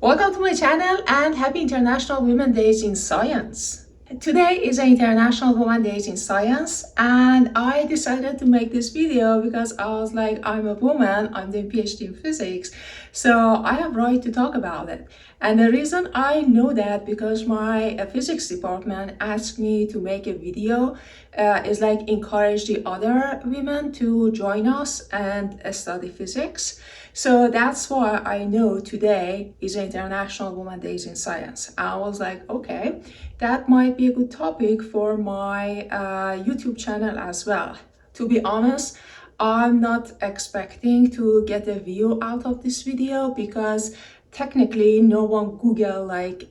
Welcome to my channel and happy International Women's Day in Science. Today is International Women's Day in Science and I decided to make this video because I was like, I'm a woman, I'm doing PhD in physics, so I have right to talk about it. And the reason I know that because my physics department asked me to make a video is like encourage the other women to join us and study physics. So that's why I know today is International Women's Day in Science. I was like, okay, that might be a good topic for my YouTube channel as well. To be honest, I'm not expecting to get a view out of this video because technically no one Google like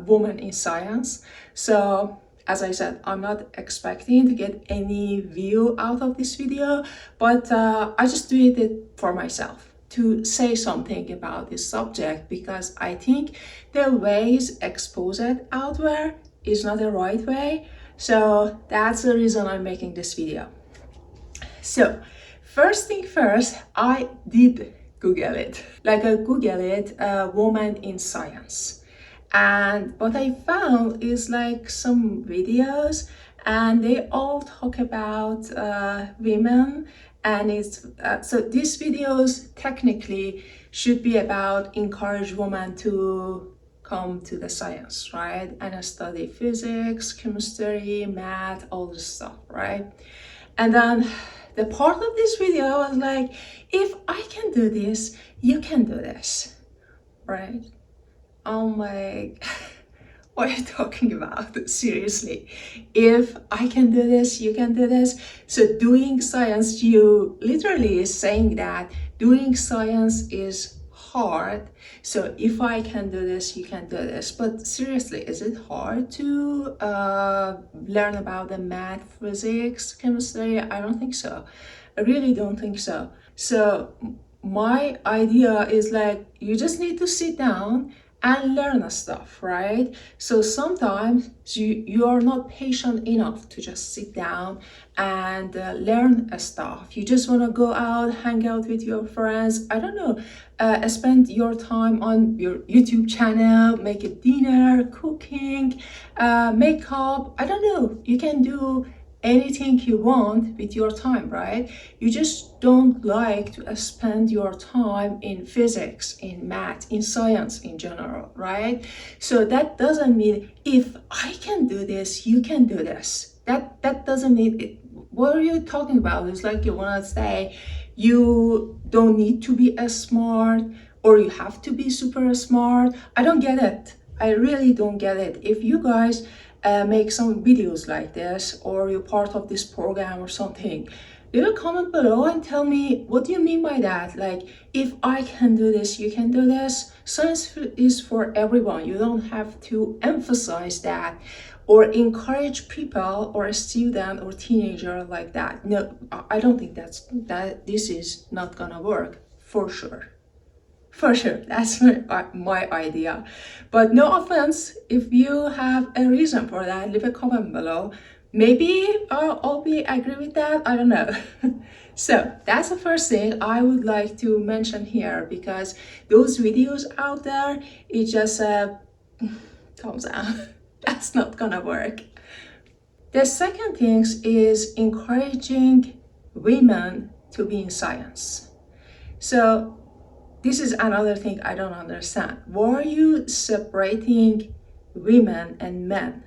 woman in science. So as I said, I'm not expecting to get any view out of this video, but I just do it for myself to say something about this subject because I think the ways exposed out there is not the right way. So that's the reason I'm making this video. So first thing first, I did Google it. Like I Googled it, woman in science. And what I found is like some videos and they all talk about women, and it's so these videos technically should be about encourage women to come to the science, right, and study physics, chemistry, math, all this stuff, right? And then the part of this video I was like, if I can do this, you can do this, right? I'm like, what are you talking about? Seriously, if I can do this, you can do this. So doing science, you literally is saying that doing science is hard. So if I can do this, you can do this. But seriously, is it hard to learn about the math, physics, chemistry? I don't think so. I really don't think so. So my idea is like, you just need to sit down and learn stuff, right? So sometimes you are not patient enough to just sit down and learn stuff. You just want to go out, hang out with your friends, I don't know, spend your time on your YouTube channel, make a dinner, cooking, makeup, I don't know. You can do anything you want with your time, right? You just don't like to spend your time in physics, in math, in science in general, right? So that doesn't mean if I can do this, you can do this. That doesn't mean it. What are you talking about? It's like you want to say you don't need to be as smart or you have to be super smart. I don't get it. I really don't get it. If you guys make some videos like this or you're part of this program or something, leave a comment below and tell me what do you mean by that. Like, if I can do this, you can do this. Science is for everyone. You don't have to emphasize that or encourage people or a student or teenager like that. No, I don't think that this is not gonna work for sure. For sure, that's my idea. But no offense, if you have a reason for that, leave a comment below. Maybe I'll be agree with that, I don't know. So that's the first thing I would like to mention here, because those videos out there, it's just a thumbs down. That's not gonna work. The second thing is encouraging women to be in science. So this is another thing I don't understand. Why are you separating women and men?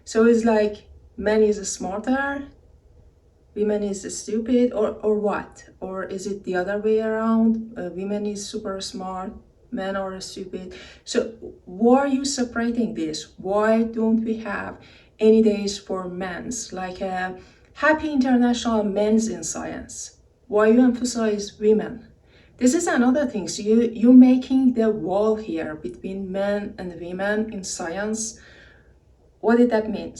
So it's like men is smarter, women is stupid, or what? Or is it the other way around? Women is super smart, men are stupid. So why are you separating this? Why don't we have any days for men's, like a happy International Men's in Science? Why you emphasize women? This is another thing. So you're making the wall here between men and women in science. What did that mean?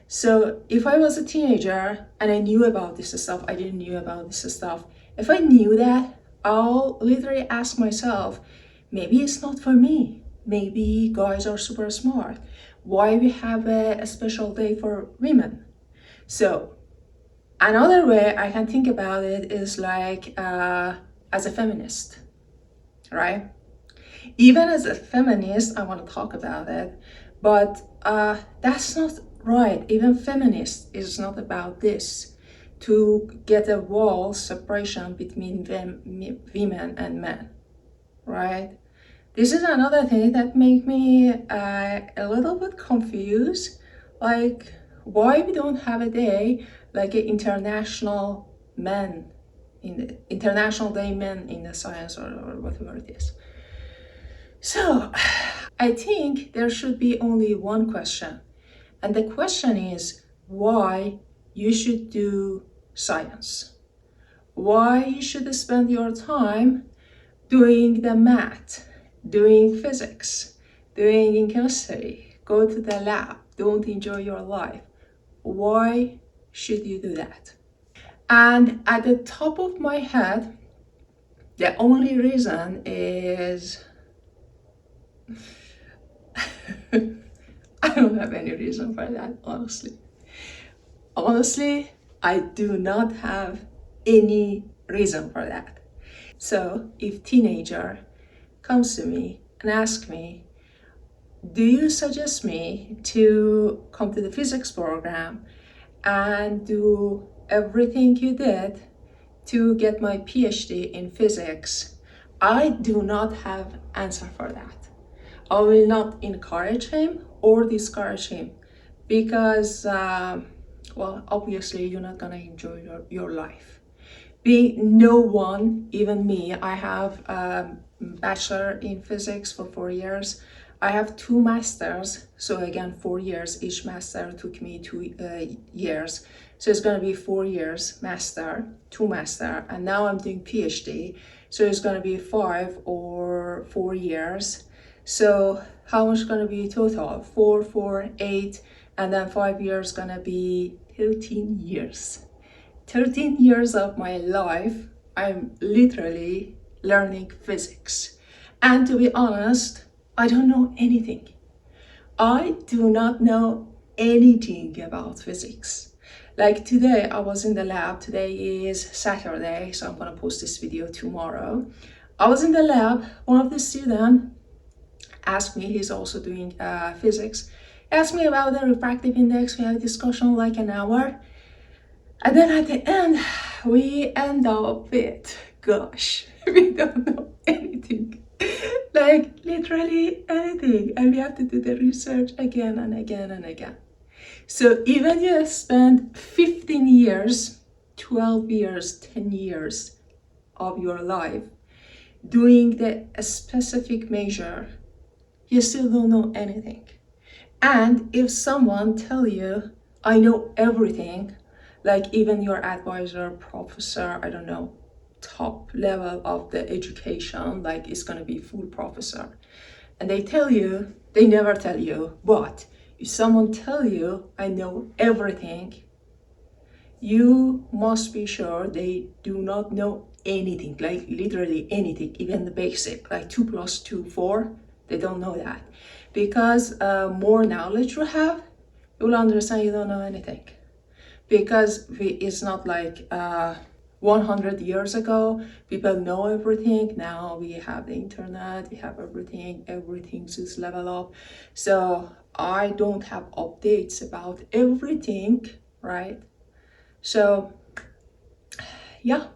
So if I was a teenager and I knew about this stuff, I didn't knew about this stuff. If I knew that, I'll literally ask myself, maybe it's not for me. Maybe guys are super smart. Why we have a special day for women? So another way I can think about it is like, as a feminist, right? Even as a feminist, I want to talk about it, but that's not right. Even feminist is not about this, to get a wall separation between women and men, right? This is another thing that make me a little bit confused, like why we don't have a day like an international men in the International Day Men in the Science, or whatever it is. So I think there should be only one question, and the question is why you should do science, why you should spend your time doing the math, doing physics, doing chemistry, go to the lab, don't enjoy your life. Why should you do that? And at the top of my head, the only reason is I don't have any reason for that, honestly. Honestly, I do not have any reason for that. So if teenager comes to me and asks me, do you suggest me to come to the physics program and do everything you did to get my PhD in physics? I do not have answer for that. I will not encourage him or discourage him because, well, obviously you're not gonna enjoy your life. Being no one, even me, I have a bachelor in physics for 4 years. I have 2 masters, so again 4 years. Each master took me 2 years, so it's going to be 4 years master, 2 master, and now I'm doing PhD, so it's going to be 5 or 4 years. So how much going to be total? 4, 4, 8, and then 5 years going to be 13 years. 13 years of my life, I'm literally learning physics. And to be honest, I don't know anything. I do not know anything about physics. Like today, I was in the lab. Today is Saturday, so I'm gonna post this video tomorrow. I was in the lab. One of the students asked me, he's also doing physics, asked me about the refractive index. We had a discussion like an hour. And then at the end, we end up with, gosh, we don't know anything. Like literally anything. And we have to do the research again and again and again. So even you spend 15 years, 12 years, 10 years of your life doing the specific measure, you still don't know anything. And if someone tell you, I know everything, like even your advisor, professor, I don't know, top level of the education, like it's gonna be full professor, and they tell you, they never tell you, but if someone tell you, I know everything, you must be sure they do not know anything, like literally anything, even the basic, like 2 plus 2, 4, they don't know that. Because more knowledge you have, you will understand you don't know anything. Because it's not like 100 years ago, people know everything. Now we have the internet, we have everything's just level up. So I don't have updates about everything, right? So yeah,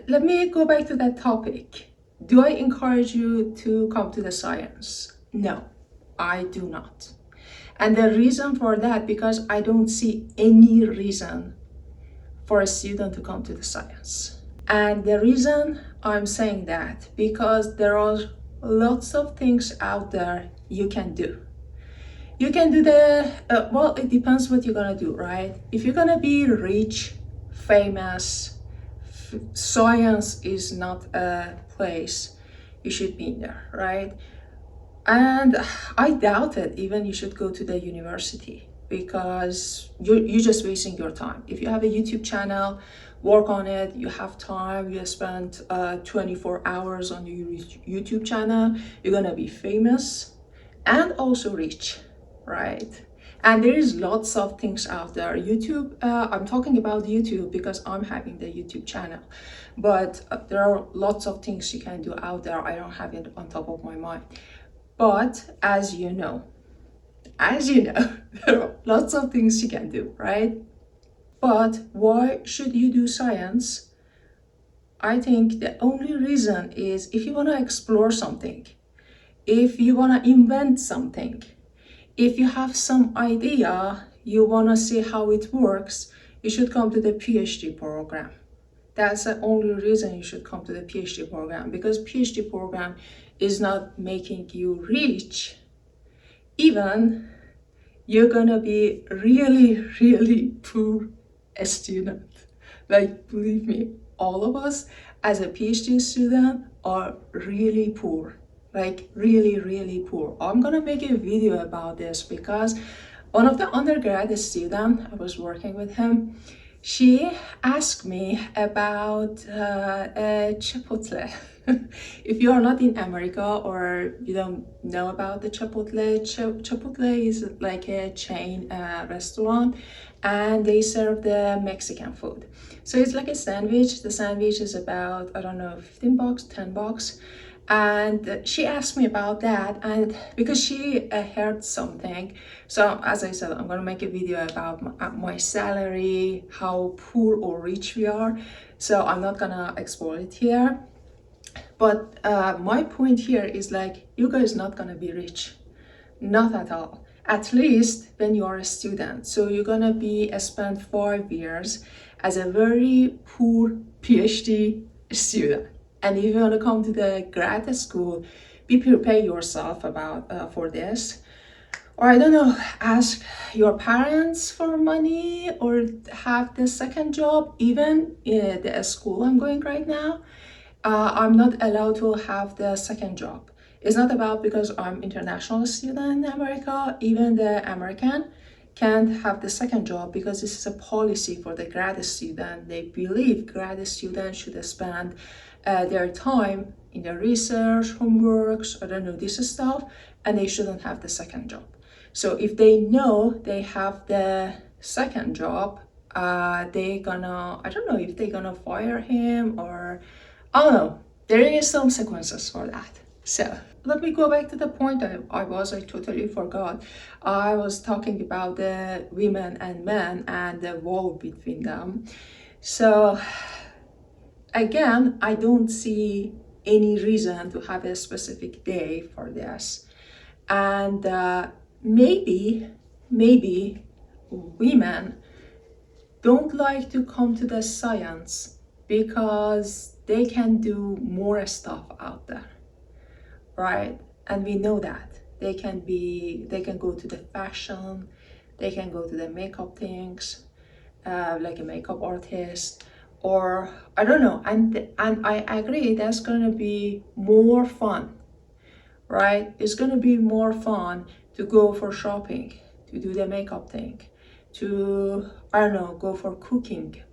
let me go back to that topic. Do I encourage you to come to the science? No, I do not. And the reason for that, because I don't see any reason for a student to come to the science. And the reason I'm saying that, because there are lots of things out there you can do. You can do well, it depends what you're gonna do, right? If you're gonna be rich, famous, science is not a place you should be in there, right? And I doubt it even you should go to the university, because you're just wasting your time. If you have a YouTube channel, work on it, you have time, you spend 24 hours on your YouTube channel, you're gonna be famous and also rich, right? And there is lots of things out there. YouTube, I'm talking about YouTube because I'm having the YouTube channel, but there are lots of things you can do out there. I don't have it on top of my mind. But as you know, there are lots of things you can do, right? But why should you do science? I think the only reason is if you want to explore something, if you want to invent something, if you have some idea, you want to see how it works, you should come to the PhD program. That's the only reason you should come to the PhD program, because PhD program is not making you rich. Even you're gonna be really, really poor student. Like, believe me, all of us as a PhD student are really poor. Like, really, really poor. I'm gonna make a video about this because one of the undergrad students, I was working with him, she asked me about Chipotle. If you are not in America or you don't know about the Chipotle, Chipotle is like a chain restaurant, and they serve the Mexican food. So it's like a sandwich. The sandwich is about, I don't know, 15 bucks, 10 bucks. And she asked me about that, and because she heard something. So as I said, I'm gonna make a video about my salary, how poor or rich we are. So I'm not gonna explore it here. But my point here is like, you guys not gonna be rich, not at all. At least when you are a student. So you're gonna be spend 5 years as a very poor PhD student. And if you want to come to the grad school, be prepared yourself about for this. Or I don't know, ask your parents for money or have the second job. Even in the school I'm going right now, I'm not allowed to have the second job. It's not about because I'm international student in America. Even the American can't have the second job because this is a policy for the grad student. They believe grad students should spend their time in the research, homeworks, I don't know, this stuff, and they shouldn't have the second job. So if they know they have the second job, they gonna, I don't know if they gonna fire him or, I don't know. There is some consequences for that. So let me go back to the point I totally forgot. I was talking about the women and men and the war between them. So again, I don't see any reason to have a specific day for this. And maybe women don't like to come to the science because they can do more stuff out there, right? And we know that they can go to the fashion, they can go to the makeup things, like a makeup artist, or I don't know. And I agree that's gonna be more fun, right? It's gonna be more fun to go for shopping, to do the makeup thing, to, I don't know, go for cooking,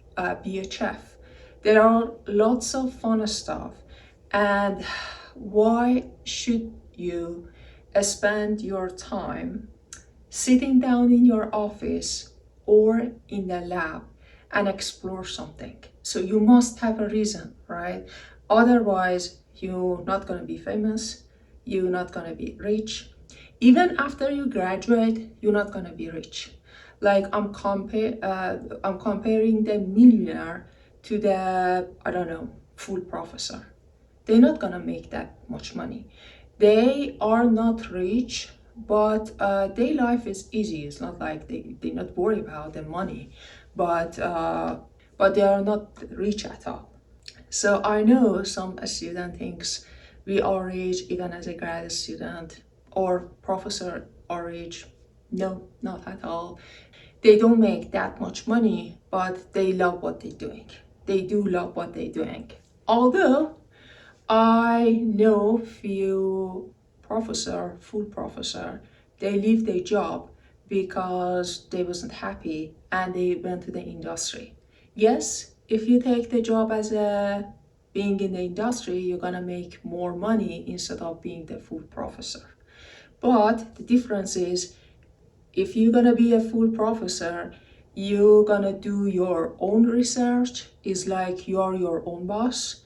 be a chef. There are lots of fun stuff. And why should you spend your time sitting down in your office or in the lab and explore something? So you must have a reason, right? Otherwise, you're not gonna be famous, you're not gonna be rich. Even after you graduate, you're not gonna be rich. Like I'm comparing the millionaire to the, I don't know, full professor. They're not gonna make that much money. They are not rich, but their life is easy. It's not like they're not worried about the money, but they are not rich at all. So I know some student thinks we are rich even as a grad student, or professor are rich. No, not at all. They don't make that much money, but they love what they're doing. They do love what they're doing. Although I know few full professor, they leave their job because they wasn't happy and they went to the industry. Yes, if you take the job as a being in the industry, you're gonna make more money instead of being the full professor. But the difference is if you're gonna be a full professor, you're gonna do your own research. It's like you're your own boss.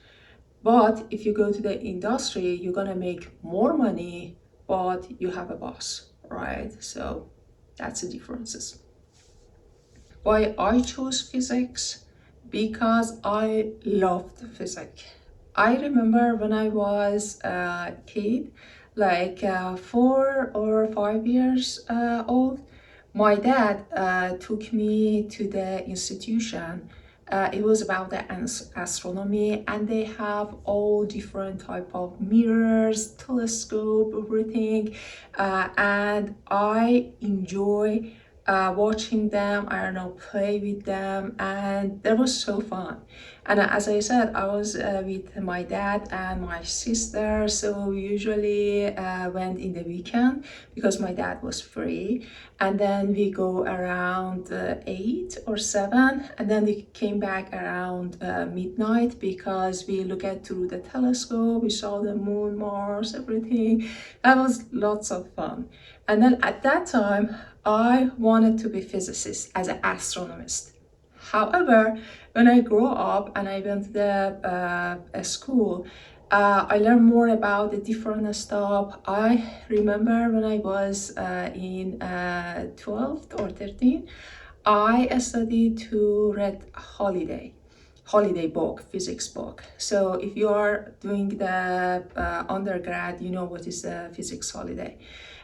But if you go to the industry, you're gonna make more money, but you have a boss, right? So that's the differences. Why I chose physics? Because I loved physics. I remember when I was a kid, like 4 or 5 years old, my dad took me to the institution. It was about the astronomy, and they have all different type of mirrors, telescope, everything, and I enjoy watching them, I don't know, play with them, and that was so fun. And as I said, I was with my dad and my sister, so we usually went in the weekend because my dad was free, and then we go around 8 or 7, and then we came back around midnight because we look at through the telescope, we saw the moon, Mars, everything. That was lots of fun. And then at that time, I wanted to be physicist as an astronomist. However, when I grew up and I went to the school, I learned more about the different stuff. I remember when I was in 12th or 13, I studied to read holiday book, physics book. So if you are doing the undergrad, you know what is the physics holiday.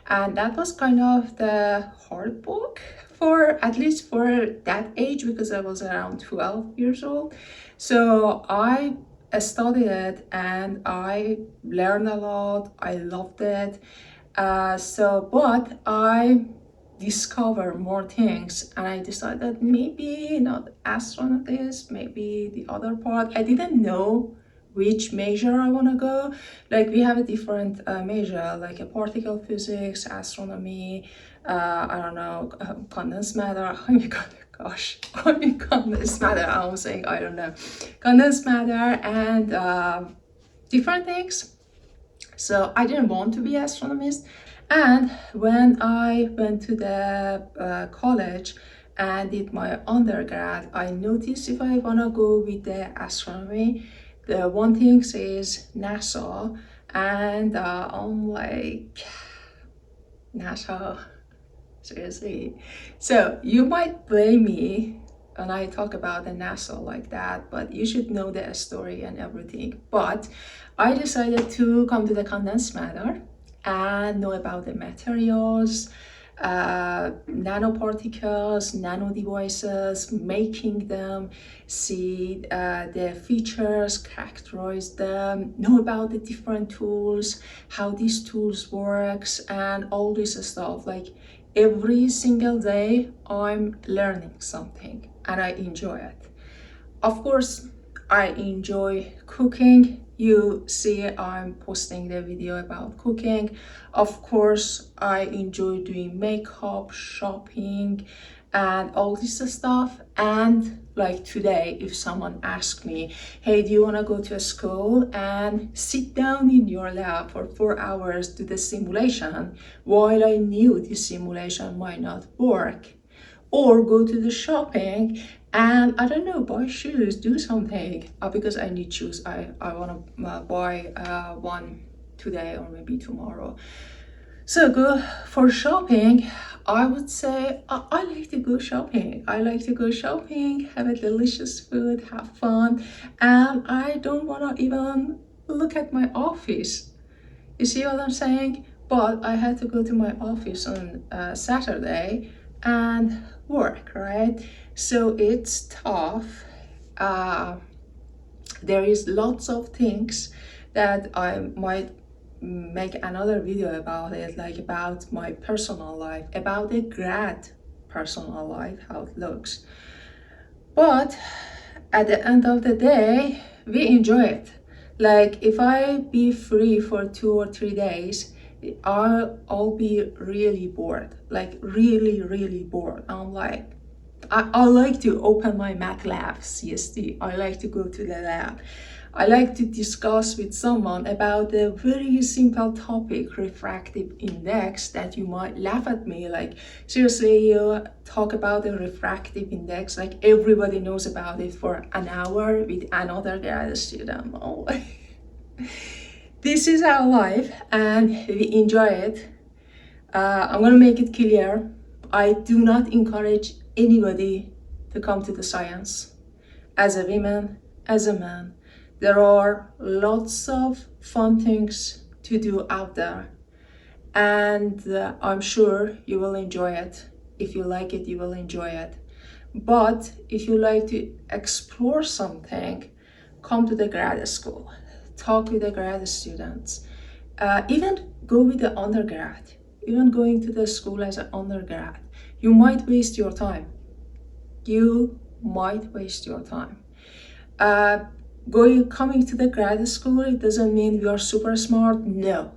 And that was kind of the hard book for, at least for that age, because I was around 12 years old. So I studied it and I learned a lot. I loved it. But I discover more things, and I decided maybe not astronautist, maybe the other part. I didn't know which major I want to go. Like we have a different major, like a particle physics, astronomy, I don't know, condensed matter. Oh my god, gosh, I mean condensed matter. I'm saying I don't know, condensed matter, and different things. So I didn't want to be astronomist. And when I went to the college and did my undergrad, I noticed if I want to go with the astronomy, the one thing says NASA, and I'm like, NASA, seriously? So you might blame me when I talk about the NASA like that, but you should know the story and everything. But I decided to come to the condensed matter and know about the materials, nanoparticles, nano devices, making them, see the features, characterize them, know about the different tools, how these tools works, and all this stuff. Like every single day I'm learning something and I enjoy it. Of course, I enjoy cooking. You see I'm posting the video about cooking. Of course, I enjoy doing makeup, shopping, and all this stuff. And like today, if someone asks me, hey, do you want to go to a school and sit down in your lab for 4 hours, do the simulation, while I knew this simulation might not work, or go to the shopping and I don't know, buy shoes, do something, because I need shoes. I want to buy one today or maybe tomorrow. So go for shopping. I would say I like to go shopping. I like to go shopping, have a delicious food, have fun, and I don't want to even look at my office. You see what I'm saying? But I had to go to my office on Saturday and work, right? So it's tough. There is lots of things that I might make another video about it, like about my personal life, about the grad personal life, how it looks. But at the end of the day, we enjoy it. Like if I be free for 2 or 3 days, I'll be really bored, like really bored. I'm like, I like to open my MATLAB CSD. I like to go to the lab. I like to discuss with someone about the very simple topic, refractive index, that you might laugh at me like, seriously, you talk about the refractive index like everybody knows about it for an hour with another grad student. Oh. This is our life and we enjoy it. I'm gonna make it clear, I do not encourage anybody to come to the science. As a woman, as a man, there are lots of fun things to do out there, and I'm sure you will enjoy it. If you like it, you will enjoy it. But if you like to explore something, come to the grad school, talk with the grad students, even go with the undergrad. Even going to the school as an undergrad, you might waste your time. You might waste your time. Coming to the grad school, it doesn't mean we are super smart. No,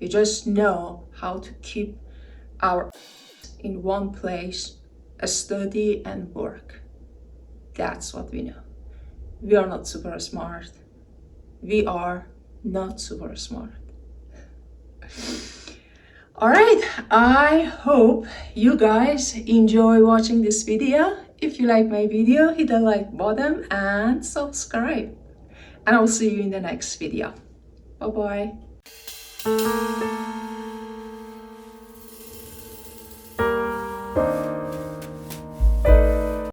we just know how to keep our in one place, study and work. That's what we know. We are not super smart. We are not super smart. All right, I hope you guys enjoy watching this video. If you like my video, hit the like button and subscribe. And I will see you in the next video. Bye-bye.